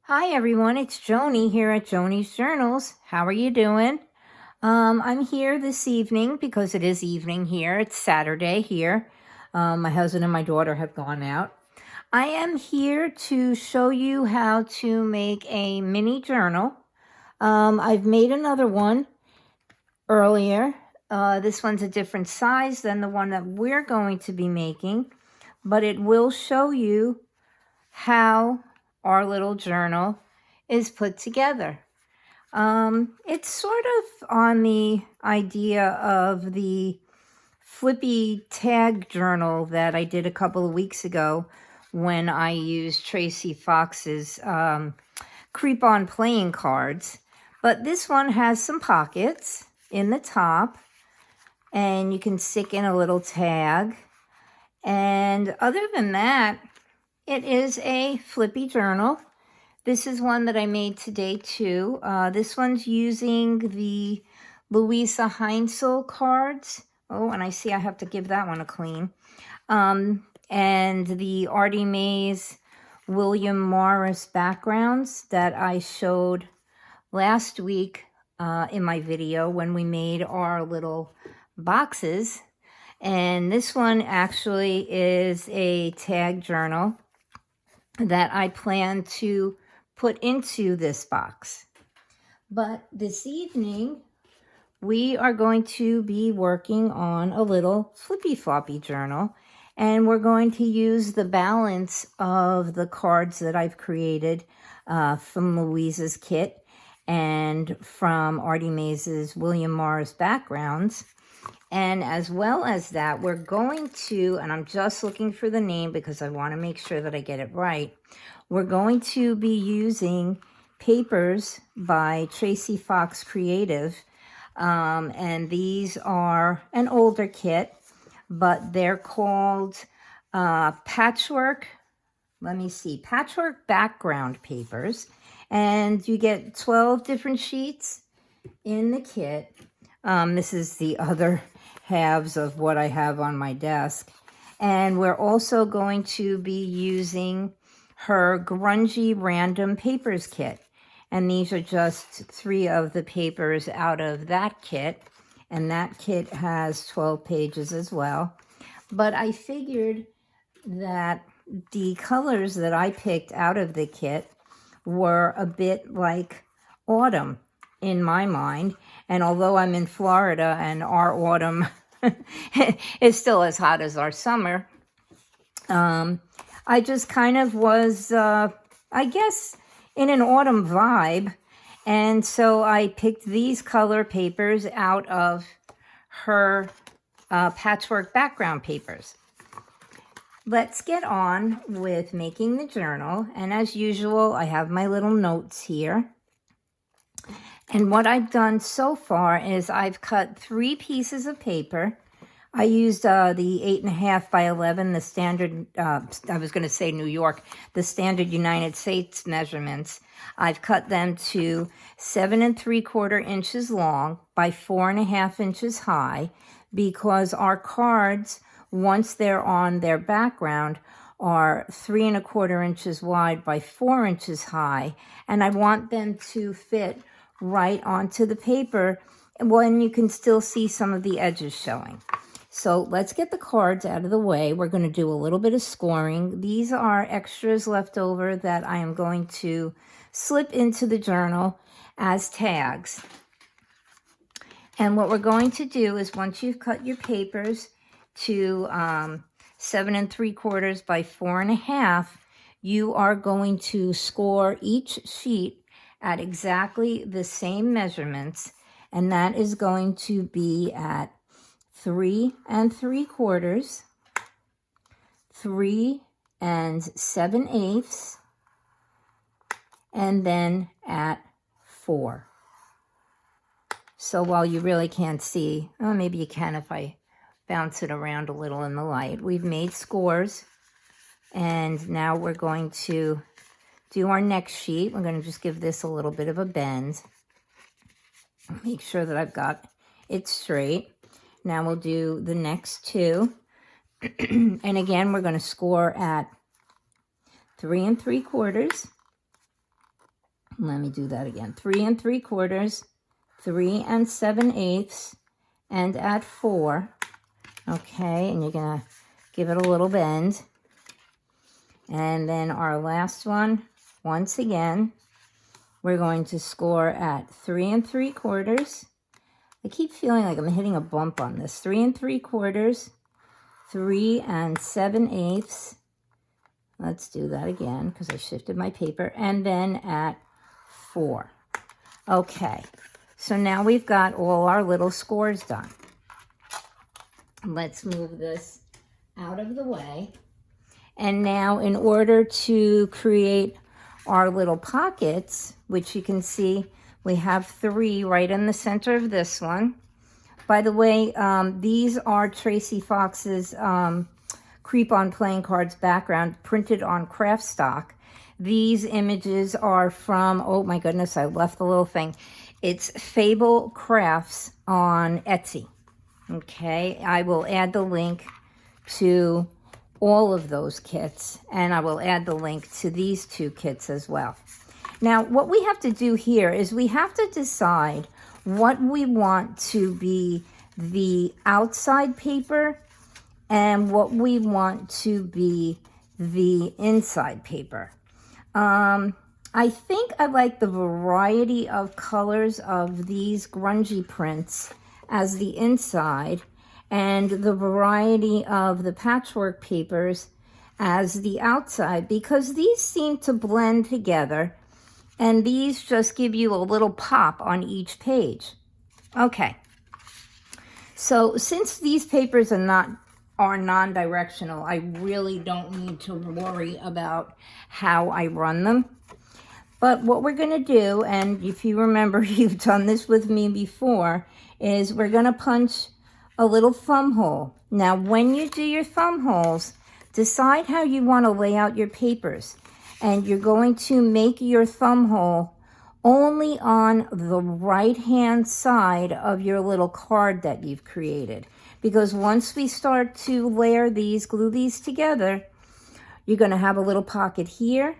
Hi everyone, it's Joni here at Joni's Journals. How are you doing? I'm here this evening because it is evening here. It's Saturday here. My husband and my daughter have gone out. I am here to show you how to make a mini journal. I've made another one earlier. This one's a different size than the one that we're going to be making, but it will show you how our little journal is put together. It's sort of on the idea of the flippy tag journal that I did a couple of weeks ago when I used Tracie Fox's Creep On playing cards. But this one has some pockets in the top, and you can stick in a little tag. And other than that, it is a flippy journal. This is one that I made today too. This one's using the Luise Heinzel cards. Oh, and I see I have to give that one a clean. And the Artymaze William Morris backgrounds that I showed last week in my video when we made our little boxes. And this one actually is a tag journal that I plan to put into this box. But this evening, we are going to be working on a little flippy floppy journal, and we're going to use the balance of the cards that I've created from Luise's kit and from Artymaze's William Morris Backgrounds. And as well as that, we're going to, and I'm just looking for the name because I want to make sure that I get it right. We're going to be using papers by Tracie Fox Creative. And these are an older kit, but they're called patchwork background papers. And you get 12 different sheets in the kit. This is the other halves of what I have on my desk. And we're also going to be using her grungy random papers kit. And these are just 3 of the papers out of that kit. And that kit has 12 pages as well. But I figured that the colors that I picked out of the kit were a bit like autumn in my mind. And although I'm in Florida and our autumn is still as hot as our summer, I just kind of was, I guess, in an autumn vibe. And so I picked these color papers out of her patchwork background papers. Let's get on with making the journal. And as usual, I have my little notes here. And what I've done so far is I've cut 3 pieces of paper. I used the 8.5 by 11, the standard, I was going to say New York, the standard United States measurements. I've cut them to 7 3/4 inches long by 4.5 inches high, because our cards, once they're on their background, are 3 1/4 inches wide by 4 inches high. And I want them to fit right onto the paper when you can still see some of the edges showing. So let's get the cards out of the way. We're going to do a little bit of scoring. These are extras left over that I am going to slip into the journal as tags. And what we're going to do is, once you've cut your papers to 7 3/4 by 4.5, you are going to score each sheet at exactly the same measurements, and that is going to be at 3 3/4, 3 7/8, and then at 4. So while you really can't see, oh, maybe you can if I bounce it around a little in the light. We've made scores, and now we're going to do our next sheet. We're going to just give this a little bit of a bend. Make sure that I've got it straight. Now we'll do the next 2. And again, we're going to score at 3 3/4, Let me do that again. 3 3/4, 3 7/8, and at 4. Okay, and you're gonna give it a little bend. And then our last one, once again, we're going to score at 3 3/4. I keep feeling like I'm hitting a bump on this. 3 3/4, 3 7/8. Let's do that again because I shifted my paper. And then at 4. Okay, so now we've got all our little scores done. Let's move this out of the way. And now in order to create our little pockets, which you can see we have 3 right in the center of this one. By the way, these are Tracie Fox's Creep on Playing Cards background printed on craft stock. These images are from, oh my goodness, I left the little thing. It's Fable Crafts on Etsy. Okay, I will add the link to all of those kits, and I will add the link to these 2 kits as well. Now, what we have to do here is we have to decide what we want to be the outside paper and what we want to be the inside paper. I think I like the variety of colors of these grungy prints as the inside, and the variety of the patchwork papers as the outside, because these seem to blend together, and these just give you a little pop on each page. Okay, so since these papers are non-directional, I really don't need to worry about how I run them. But what we're going to do, and if you remember, you've done this with me before, is we're going to punch a little thumb hole. Now, when you do your thumb holes, decide how you want to lay out your papers. And you're going to make your thumb hole only on the right-hand side of your little card that you've created. Because once we start to layer these, glue these together, you're going to have a little pocket here,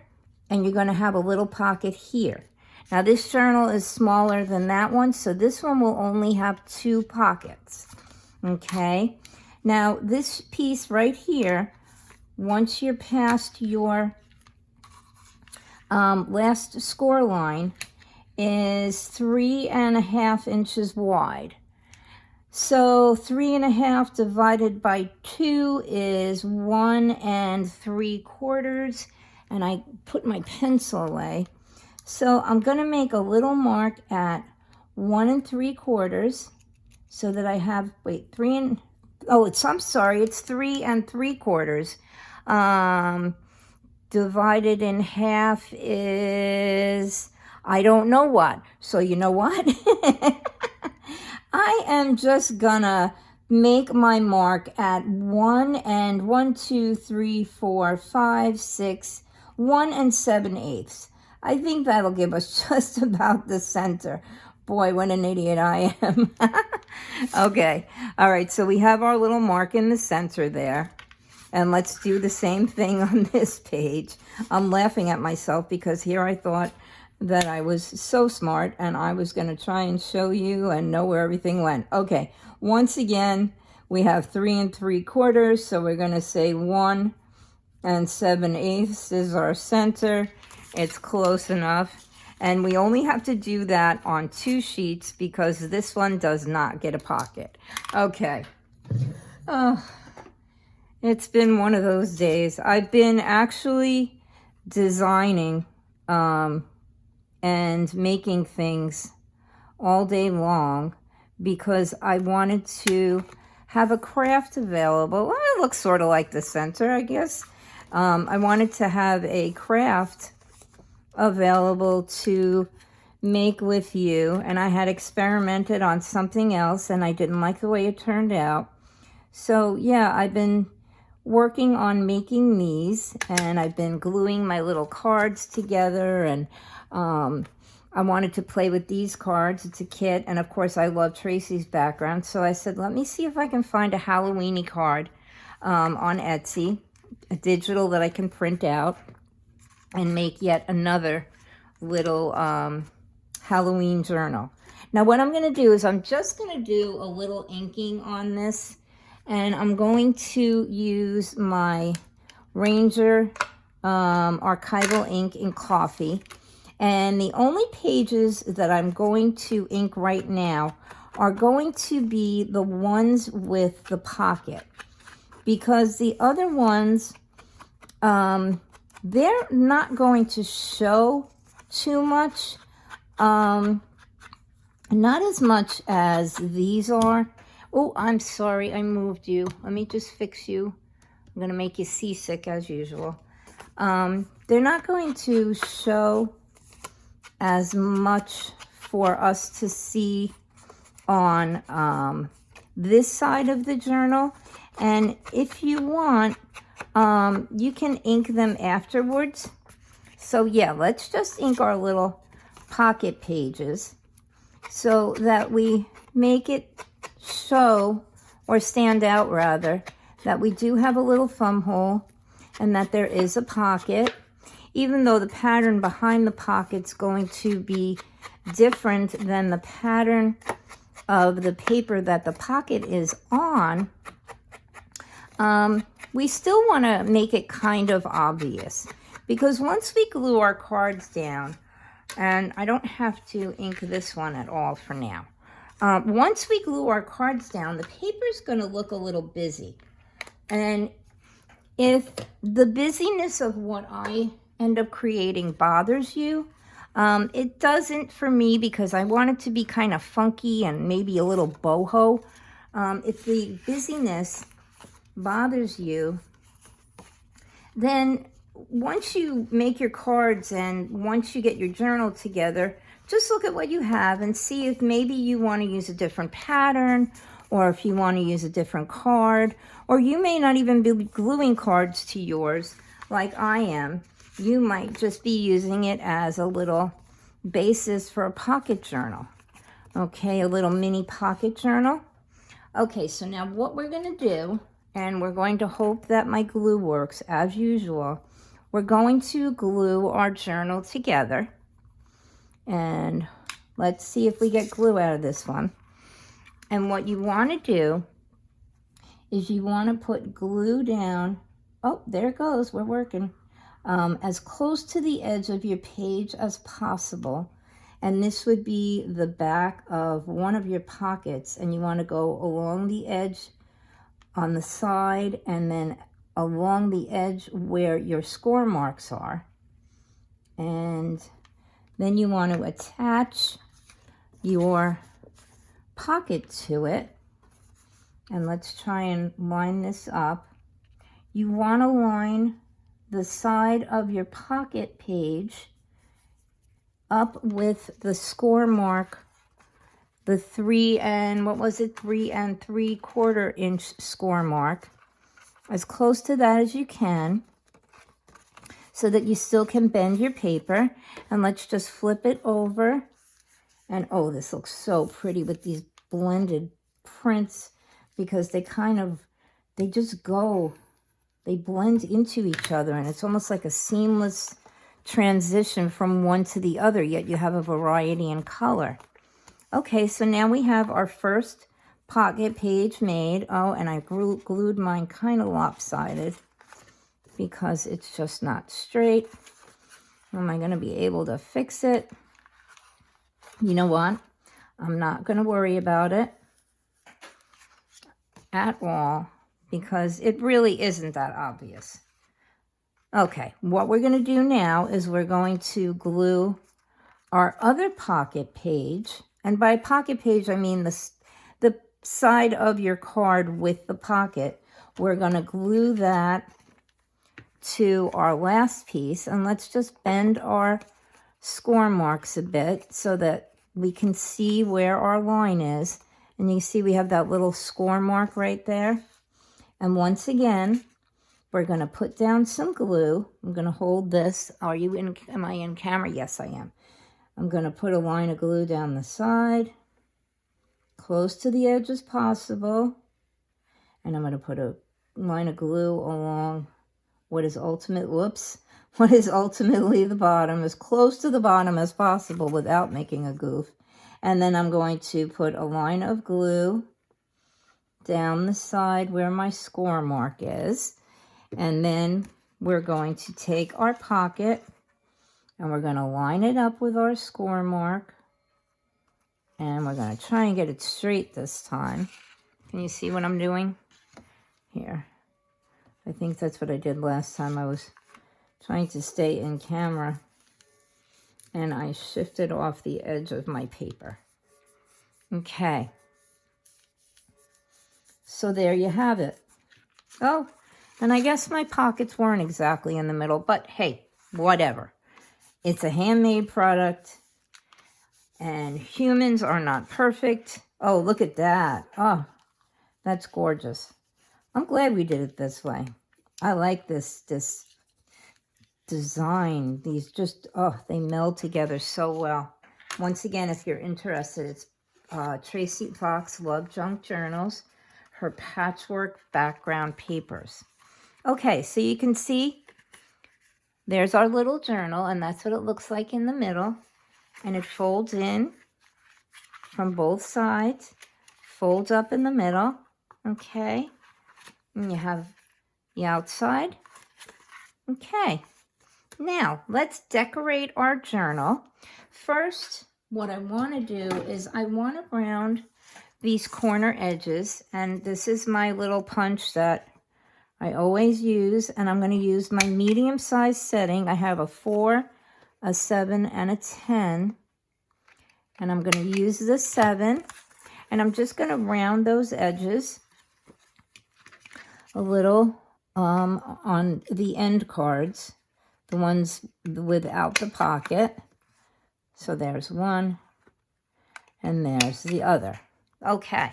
and you're going to have a little pocket here. Now, this journal is smaller than that one, so this one will only have 2 pockets. Okay? Now, this piece right here, once you're past your last score line, is 3.5 inches wide. So 3.5 divided by 2 is 1 3/4, and I put my pencil away. So I'm going to make a little mark at 1 3/4, so that I have, wait, I'm sorry, it's 3 3/4. Divided in half is, I don't know what. So you know what? I am just gonna make my mark at 1 2 3 4 5 6 1 7/8. I think that'll give us just about the center. Boy, what an idiot I am. Okay, all right, so we have our little mark in the center there. And let's do the same thing on this page. I'm laughing at myself because here I thought that I was so smart and I was going to try and show you and know where everything went. Okay, once again, we have 3 3/4, so we're going to say 1 7/8 is our center. It's close enough. And we only have to do that on 2 sheets because this one does not get a pocket. Okay. Oh, it's been one of those days. I've been actually designing and making things all day long because I wanted to have a craft available. Well, it looks sort of like the center, I guess. I wanted to have a craft available to make with you, and I had experimented on something else and I didn't like the way it turned out. So yeah, I've been working on making these, and I've been gluing my little cards together, and I wanted to play with these cards. It's a kit, and of course I love Tracie's background, so I said, let me see if I can find a Halloween-y card on Etsy, a digital that I can print out and make yet another little Halloween journal. Now what I'm going to do is I'm just going to do a little inking on this, and I'm going to use my Ranger archival ink in coffee. And the only pages that I'm going to ink right now are going to be the ones with the pocket, because the other ones, they're not going to show too much, not as much as these are. Oh, I'm sorry, I moved you. Let me just fix you. I'm going to make you seasick as usual. They're not going to show as much for us to see on this side of the journal. And if you want, you can ink them afterwards. So yeah, let's just ink our little pocket pages so that we make it show, or stand out rather, that we do have a little thumb hole and that there is a pocket, even though the pattern behind the pocket's going to be different than the pattern of the paper that the pocket is on. We still want to make it kind of obvious, because once we glue our cards down, and I don't have to ink this one at all for now. Once we glue our cards down, the paper's going to look a little busy. And if the busyness of what I end up creating bothers you, it doesn't for me, because I want it to be kind of funky and maybe a little boho. If the busyness bothers you, then once you make your cards and once you get your journal together, just look at what you have and see if maybe you want to use a different pattern, or if you want to use a different card, or you may not even be gluing cards to yours like I am. You might just be using it as a little basis for a pocket journal. Okay, a little mini pocket journal. Okay, so now what we're going to do, and we're going to hope that my glue works as usual, we're going to glue our journal together. And let's see if we get glue out of this one. And what you want to do is you want to put glue down. Oh, there it goes. We're working. As close to the edge of your page as possible. And this would be the back of one of your pockets. And you want to go along the edge on the side, and then along the edge where your score marks are. And then you want to attach your pocket to it. And let's try and line this up. You want to line the side of your pocket page up with the score mark, the 3 3¾ inch score mark, as close to that as you can, so that you still can bend your paper. And let's just flip it over. And oh, this looks so pretty with these blended prints, because they blend into each other, and it's almost like a seamless transition from one to the other, yet you have a variety in color. Okay, so now we have our first pocket page made. Oh, and I glued mine kind of lopsided because it's just not straight. Am I going to be able to fix it? You know what? I'm not going to worry about it at all, because it really isn't that obvious. Okay, what we're going to do now is we're going to glue our other pocket page. And by pocket page, I mean the side of your card with the pocket. We're going to glue that to our last piece. And let's just bend our score marks a bit so that we can see where our line is. And you see we have that little score mark right there. And once again, we're going to put down some glue. I'm going to hold this. Am I in camera? Yes, I am. I'm going to put a line of glue down the side, close to the edge as possible. And I'm going to put a line of glue along what is what is ultimately the bottom, as close to the bottom as possible without making a goof. And then I'm going to put a line of glue down the side where my score mark is. And then we're going to take our pocket and we're going to line it up with our score mark. And we're going to try and get it straight this time. Can you see what I'm doing? Here. I think that's what I did last time. I was trying to stay in camera. And I shifted off the edge of my paper. Okay. So there you have it. Oh, and I guess my pockets weren't exactly in the middle, but hey, whatever. It's a handmade product, and humans are not perfect. Oh, look at that. Oh, that's gorgeous. I'm glad we did it this way. I like this design. These just, oh, they meld together so well. Once again, if you're interested, it's Tracie Fox Love Junk Journals, her patchwork background papers. Okay, so you can see there's our little journal, and that's what it looks like in the middle. And it folds in from both sides, folds up in the middle, okay? And you have the outside. Okay, now let's decorate our journal. First, what I want to do is I want to round these corner edges, and this is my little punch that I always use, and I'm going to use my medium size setting. I have a 4, a 7, and a 10, and I'm going to use the 7, and I'm just going to round those edges a little on the end cards, the ones without the pocket. So there's one, and there's the other. Okay,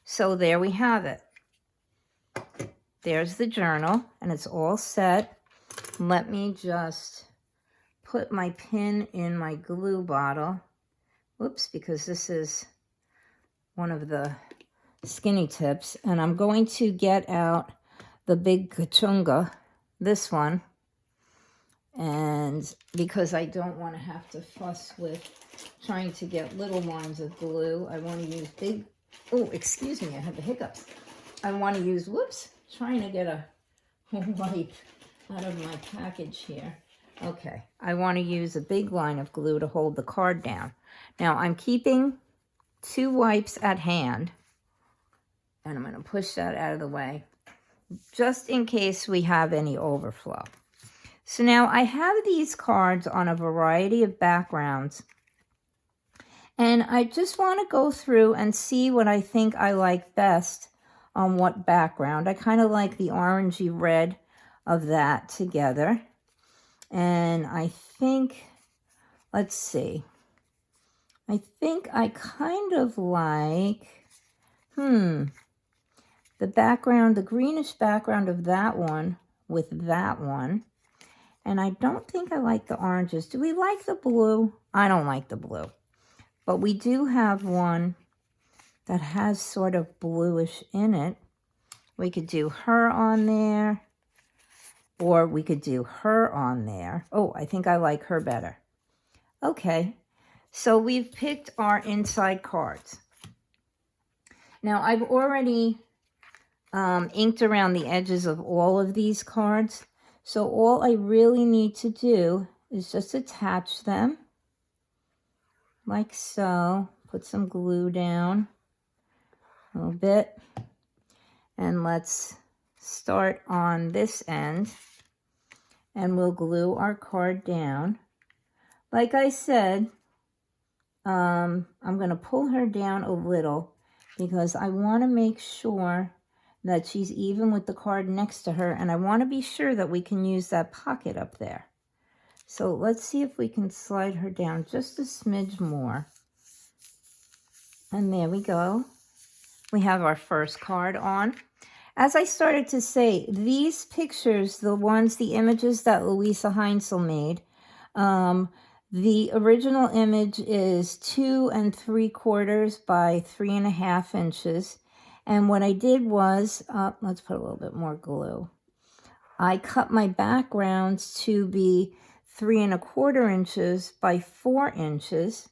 so there we have it. There's the journal, and it's all set. Let me just put my pin in my glue bottle. Whoops, because this is one of the skinny tips. And I'm going to get out the big kachunga, this one. And because I don't want to have to fuss with trying to get little lines of glue, I want to use big, oh, excuse me, I have the hiccups. I want to use, whoops, trying to get a wipe out of my package here. Okay, I want to use a big line of glue to hold the card down. Now I'm keeping 2 wipes at hand, and I'm going to push that out of the way just in case we have any overflow. So now I have these cards on a variety of backgrounds, and I just want to go through and see what I think I like best on what background. I kind of like the orangey red of that together. And I think, let's see, I think I kind of like, the background, the greenish background of that one with that one. And I don't think I like the oranges. Do we like the blue? I don't like the blue. But we do have one that has sort of bluish in it. We could do her on there, or we could do her on there. Oh, I think I like her better. Okay, so we've picked our inside cards. Now, I've already inked around the edges of all of these cards. So all I really need to do is just attach them like so. Put some glue down a little bit. And let's start on this end. And we'll glue our card down. Like I said, I'm going to pull her down a little because I want to make sure that she's even with the card next to her, and I want to be sure that we can use that pocket up there. So let's see if we can slide her down just a smidge more. And there we go. We have our first card on. As I started to say, these pictures, the images that Luise Heinzel made, the original image is 2 3/4 by 3.5 inches. And what I did was, let's put a little bit more glue. I cut my backgrounds to be 3¼ inches by 4 inches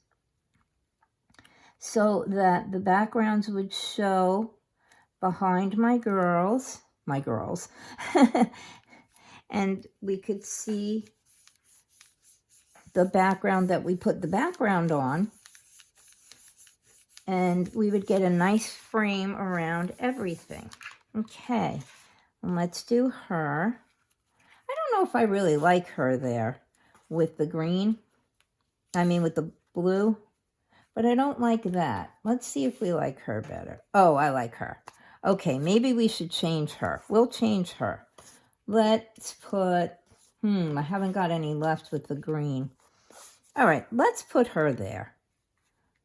so that the backgrounds would show behind my girls, and we could see the background that we put the background on, and we would get a nice frame around everything. Okay, and let's do her. I don't know if I really like her there with the green, with the blue, but I don't like that. Let's see if we like her better. Oh, I like her. Okay, maybe we should change her. We'll change her. Let's put, I haven't got any left with the green. All right, let's put her there.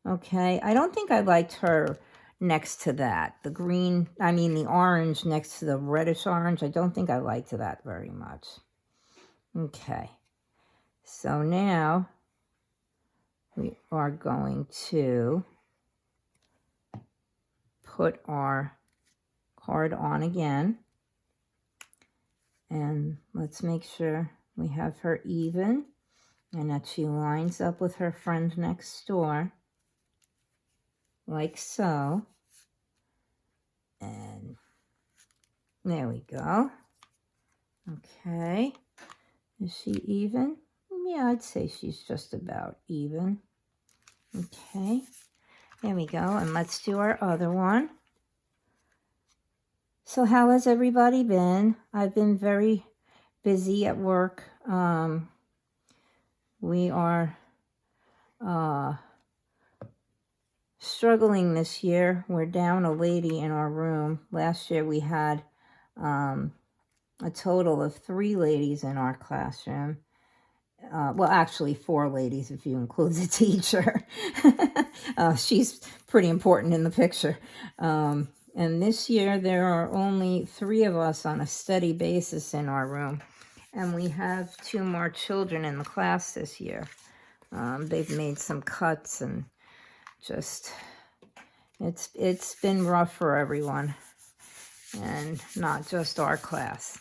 Okay, I don't think I liked her next to that. The green, the orange next to the reddish orange. I don't think I liked that very much. Okay, so now we are going to put our card on again. And let's make sure we have her even and that she lines up with her friend next door, like so. And there we go. Okay. Is she even? Yeah, I'd say she's just about even. Okay. There we go. And let's do our other one. So how has everybody been? I've been very busy at work. We are struggling this year. We're down a lady in our room. Last year we had a total of 3 ladies in our classroom. Well, actually 4 ladies if you include the teacher. She's pretty important in the picture. And this year there are only 3 of us on a steady basis in our room. And we have 2 more children in the class this year. They've made some cuts and just, it's been rough for everyone. And not just our class.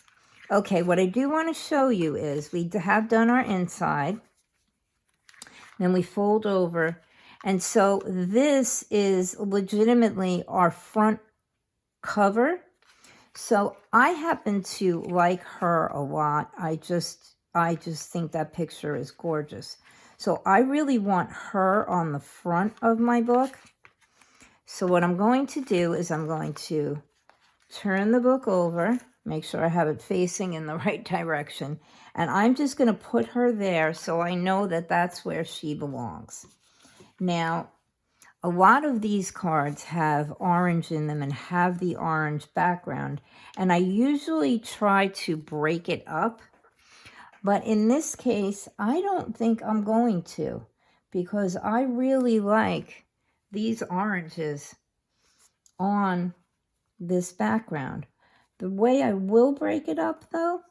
Okay, what I do want to show you is we have done our inside. Then we fold over. And so this is legitimately our front cover. So I happen to like her a lot. I just think that picture is gorgeous. So I really want her on the front of my book. So what I'm going to do is I'm going to turn the book over, make sure I have it facing in the right direction, and I'm just going to put her there so I know that that's where she belongs. Now, a lot of these cards have orange in them and have the orange background, and I usually try to break it up, but in this case, I don't think I'm going to, because I really like these oranges on this background. The way I will break it up, though,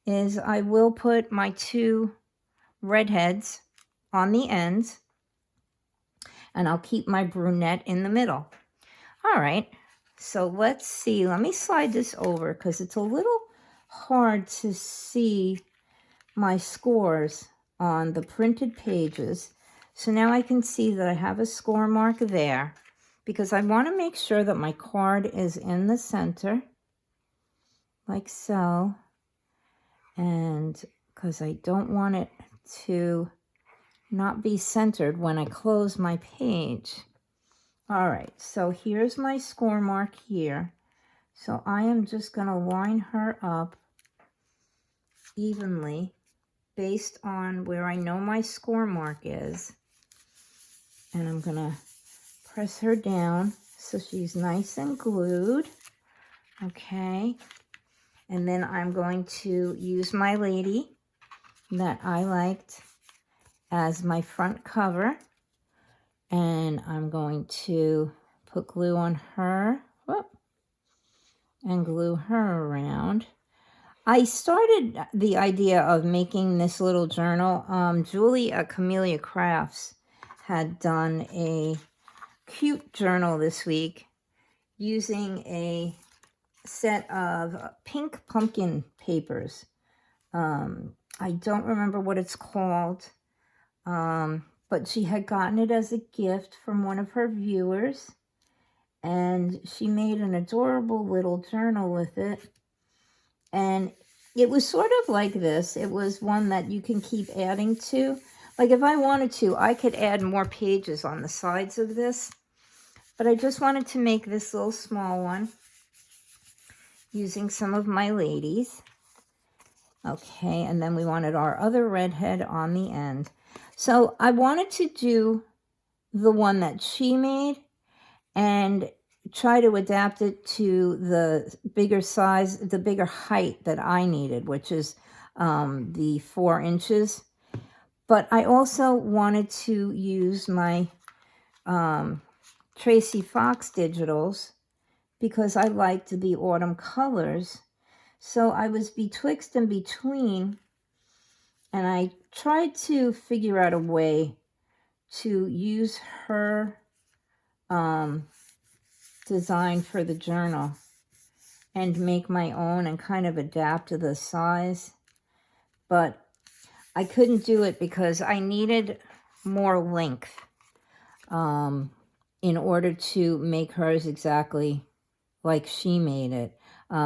is I will put my 2 redheads on the ends, and I'll keep my brunette in the middle. All right, so let's see. Let me slide this over because it's a little hard to see my scores on the printed pages. So now I can see that I have a score mark there because I want to make sure that my card is in the center, like so. And because I don't want it to not be centered when I close my page. All right, so here's my score mark here. So I am just going to line her up evenly based on where I know my score mark is. And I'm going to press her down so she's nice and glued. Okay. And then I'm going to use my lady that I liked as my front cover. And I'm going to put glue on her. Whoop, and glue her around. I started the idea of making this little journal. Julie at Camellia Crafts had done a cute journal this week using a set of pink pumpkin papers. I don't remember what it's called, but she had gotten it as a gift from one of her viewers, and she made an adorable little journal with it. And it was sort of like this. It was one that you can keep adding to. Like if I wanted to, I could add more pages on the sides of this, but I just wanted to make this little small one using some of my ladies. Okay, and then we wanted our other redhead on the end. So I wanted to do the one that she made and try to adapt it to the bigger size, the bigger height that I needed, which is the 4 inches. But I also wanted to use my Tracie Fox digitals because I liked the autumn colors. So I was betwixt and between, and I tried to figure out a way to use her design for the journal and make my own and kind of adapt to the size. But I couldn't do it because I needed more length in order to make hers exactly like she made it.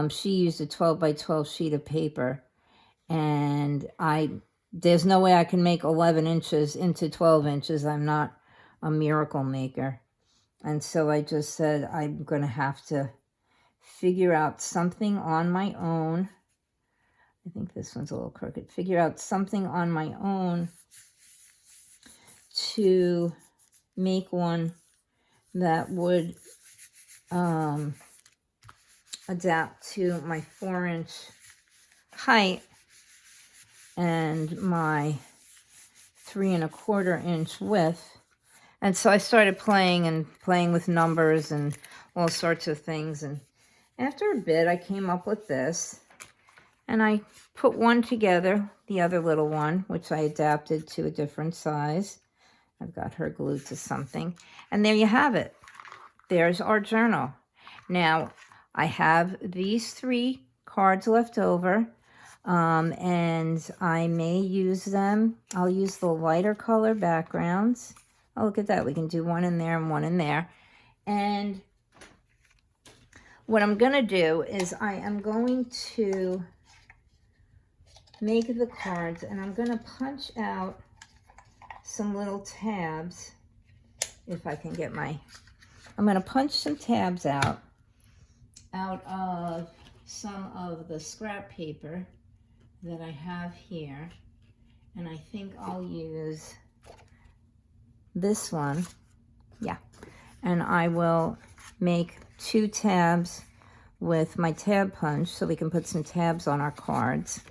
She used a 12 by 12 sheet of paper, and there's no way I can make 11 inches into 12 inches. I'm not a miracle maker. And so I just said, I'm going to have to figure out something on my own. I think this one's a little crooked. Figure out something on my own to make one that would adapt to my 4-inch height and my 3 1/4 inch width. And so I started playing with numbers and all sorts of things. And after a bit, I came up with this. And I put one together, the other little one, which I adapted to a different size. I've got her glued to something. And there you have it. There's our journal. Now, I have these 3 cards left over. And I may use them. I'll use the lighter color backgrounds. Oh, look at that. We can do one in there and one in there. And what I'm going to do is I am going to make the cards, and I'm going to punch out some little tabs. If I can get I'm going to punch some tabs out of some of the scrap paper that I have here. And I think I'll use this one. Yeah. And I will make 2 tabs with my tab punch so we can put some tabs on our cards.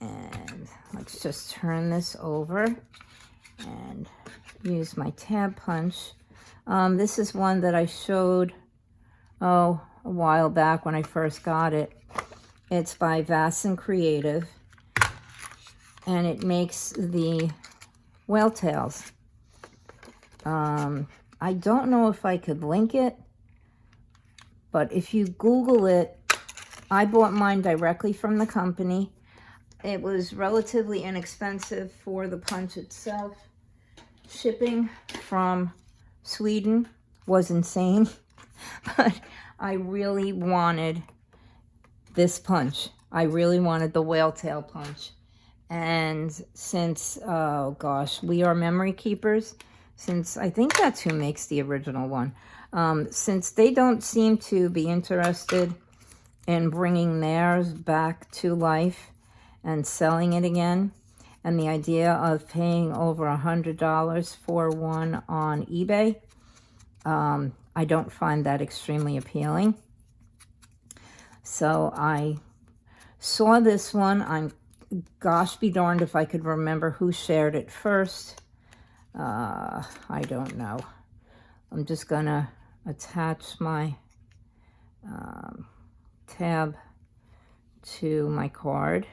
And let's just turn this over and use my tab punch. This is one that I showed, a while back when I first got it. It's by Vasson Creative, and it makes the whale tails. I don't know if I could link it, but if you Google it, I bought mine directly from the company. It was relatively inexpensive for the punch itself. Shipping from Sweden was insane, but I really wanted this punch. I really wanted the whale tail punch. And since, oh gosh, we are memory keepers, since I think that's who makes the original one, since they don't seem to be interested in bringing theirs back to life and selling it again, and the idea of paying over $100 for one on eBay, I don't find that extremely appealing. So I saw this one. Gosh be darned if I could remember who shared it first. I don't know. I'm just gonna attach my tab to my card,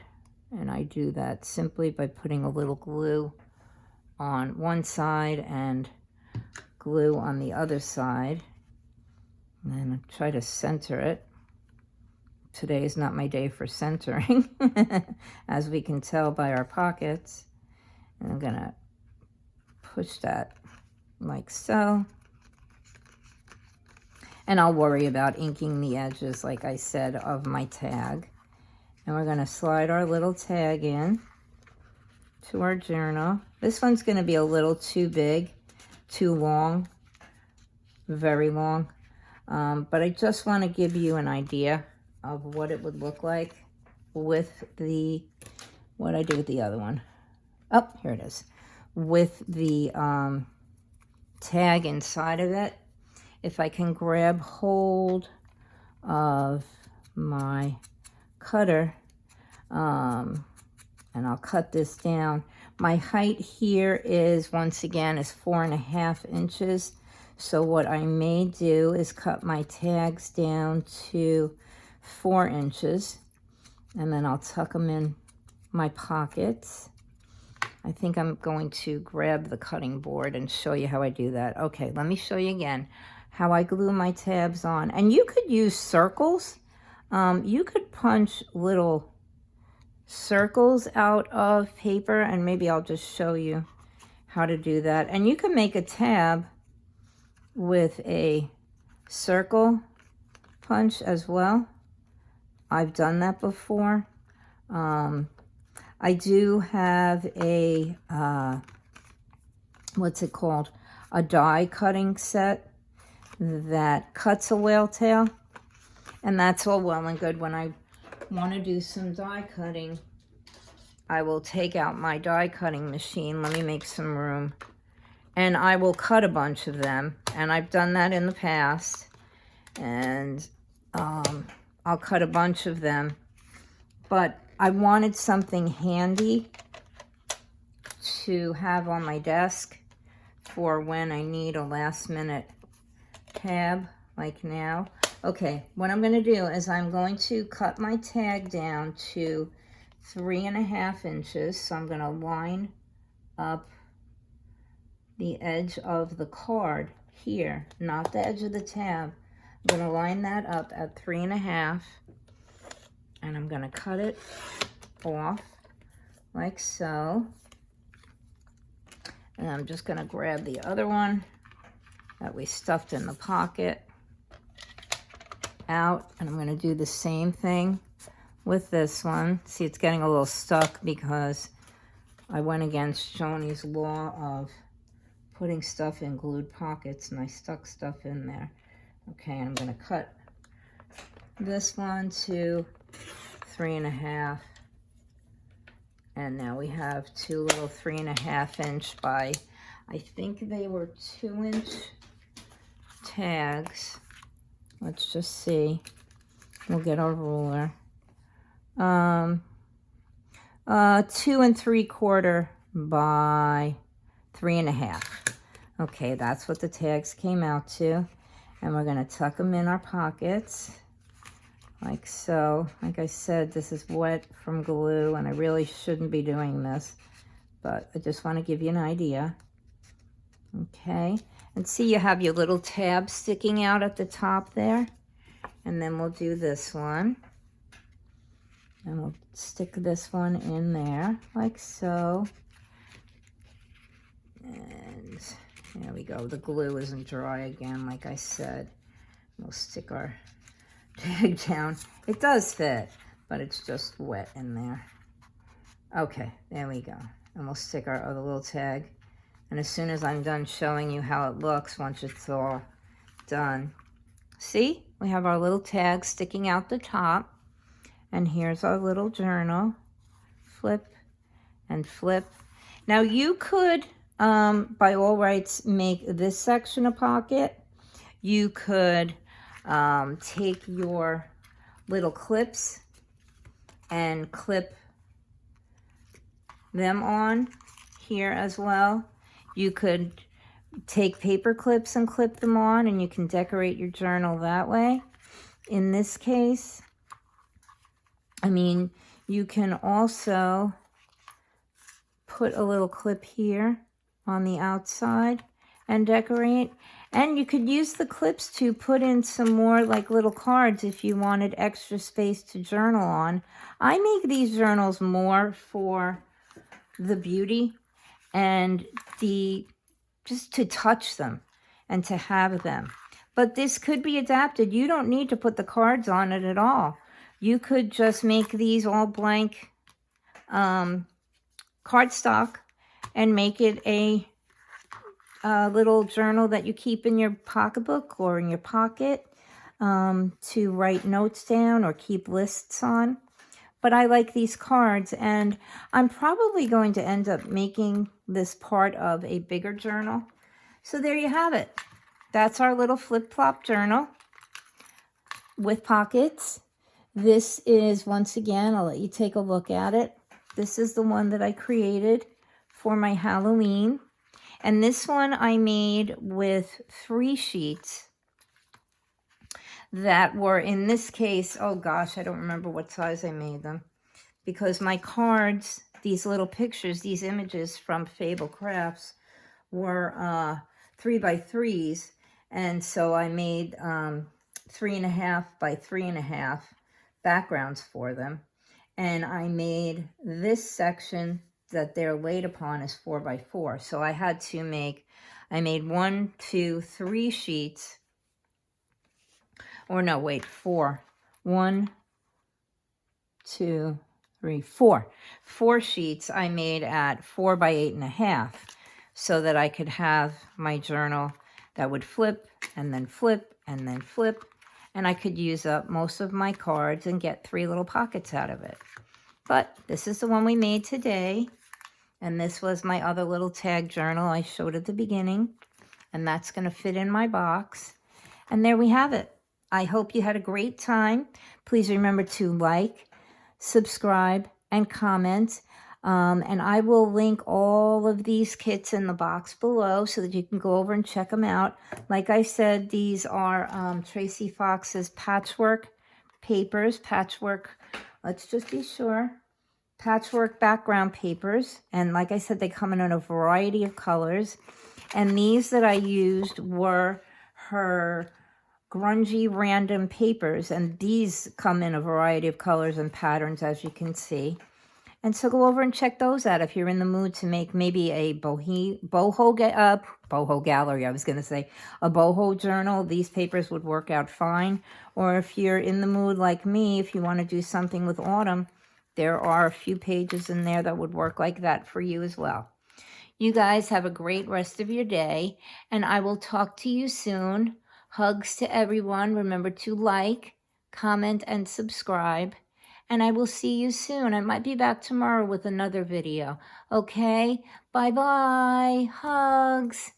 and I do that simply by putting a little glue on one side and glue on the other side, and then I try to center it. today is not my day for centering, as we can tell by our pockets. And I'm gonna push that like so. And I'll worry about inking the edges, like I said, of my tag. And we're gonna slide our little tag in to our journal. This one's gonna be a little too big, too long, very long. But I just wanna give you an idea of what it would look like with the, what I do with the other one. Oh, here it is. With the tag inside of it. If I can grab hold of my cutter, and I'll cut this down. My height here is, once again, is 4.5 inches. So what I may do is cut my tags down to 4 inches, and then I'll tuck them in my pockets. I think I'm going to grab the cutting board and show you how I do that. Okay, let me show you again how I glue my tabs on. And you could use circles. You could punch little circles out of paper, and maybe I'll just show you how to do that. And you can make a tab with a circle punch as well. I've done that before. I do have a, what's it called? A die cutting set that cuts a whale tail. And that's all well and good. When I want to do some die cutting, I will take out my die cutting machine. Let me make some room. And I will cut a bunch of them. And I've done that in the past. And I'll cut a bunch of them. But I wanted something handy to have on my desk for when I need a last minute tab, like now. Okay, what I'm going to do is I'm going to cut my tag down to 3.5 inches. So I'm going to line up the edge of the card here, not the edge of the tab. I'm going to line that up at 3.5, and I'm going to cut it off like so. And I'm just going to grab the other one that we stuffed in the pocket out, and I'm going to do the same thing with this one. See, it's getting a little stuck because I went against Joni's law of putting stuff in glued pockets, and I stuck stuff in there. Okay, I'm going to cut this one to 3.5, and now we have two little 3.5 inch by, I think they were 2-inch tags. Let's just see. We'll get our ruler. 2 3/4 by 3.5. Okay, that's what the tags came out to. And we're going to tuck them in our pockets like so. Like I said, this is wet from glue, and I really shouldn't be doing this, but I just want to give you an idea. Okay, and see, you have your little tab sticking out at the top there. And then we'll do this one. And we'll stick this one in there like so. And there we go. The glue isn't dry again, like I said. We'll stick our tag down. It does fit, but it's just wet in there. Okay, there we go. And we'll stick our other little tag. And as soon as I'm done showing you how it looks, once it's all done. See, we have our little tag sticking out the top. And here's our little journal. Flip and flip. Now you could, by all rights, make this section a pocket. You could take your little clips and clip them on here as well. You could take paper clips and clip them on, and you can decorate your journal that way. In this case, I mean, you can also put a little clip here on the outside, and decorate. And you could use the clips to put in some more like little cards if you wanted extra space to journal on. I make these journals more for the beauty and just to touch them and to have them. But this could be adapted. You don't need to put the cards on it at all. You could just make these all blank cardstock and make it a little journal that you keep in your pocketbook or in your pocket to write notes down or keep lists on. But I like these cards, and I'm probably going to end up making this part of a bigger journal. So there you have it. That's our little flip-flop journal with pockets. This is, once again, I'll let you take a look at it. This is the one that I created for my Halloween. And this one I made with 3 sheets that were, in this case, oh gosh, I don't remember what size I made them. Because my cards, these little pictures, these images from Fable Crafts were 3 by 3s. And so I made 3.5 by 3.5 backgrounds for them. And I made this section that they're laid upon is 4 by 4. So I had to make, I made 1, 2, 3 sheets. Or no, wait, 4. 1, 2, 3, 4. 4 sheets I made at 4 by 8.5 so that I could have my journal that would flip and then flip and then flip. And I could use up most of my cards and get 3 little pockets out of it. But this is the one we made today. And this was my other little tag journal I showed at the beginning. And that's going to fit in my box. And there we have it. I hope you had a great time. Please remember to like, subscribe, and comment. And I will link all of these kits in the box below so that you can go over and check them out. Like I said, these are Tracie Fox's patchwork papers. Patchwork, let's just be sure. Patchwork background papers. And like I said, they come in a variety of colors. And these that I used were her grungy random papers, and these come in a variety of colors and patterns, as you can see. And so go over and check those out if you're in the mood to make maybe a boho gallery, I was going to say, a boho journal. These papers would work out fine. Or if you're in the mood like me, if you want to do something with autumn, there are a few pages in there that would work like that for you as well. You guys have a great rest of your day, and I will talk to you soon. Hugs to everyone. Remember to like, comment, and subscribe. And I will see you soon. I might be back tomorrow with another video. Okay? Bye-bye. Hugs.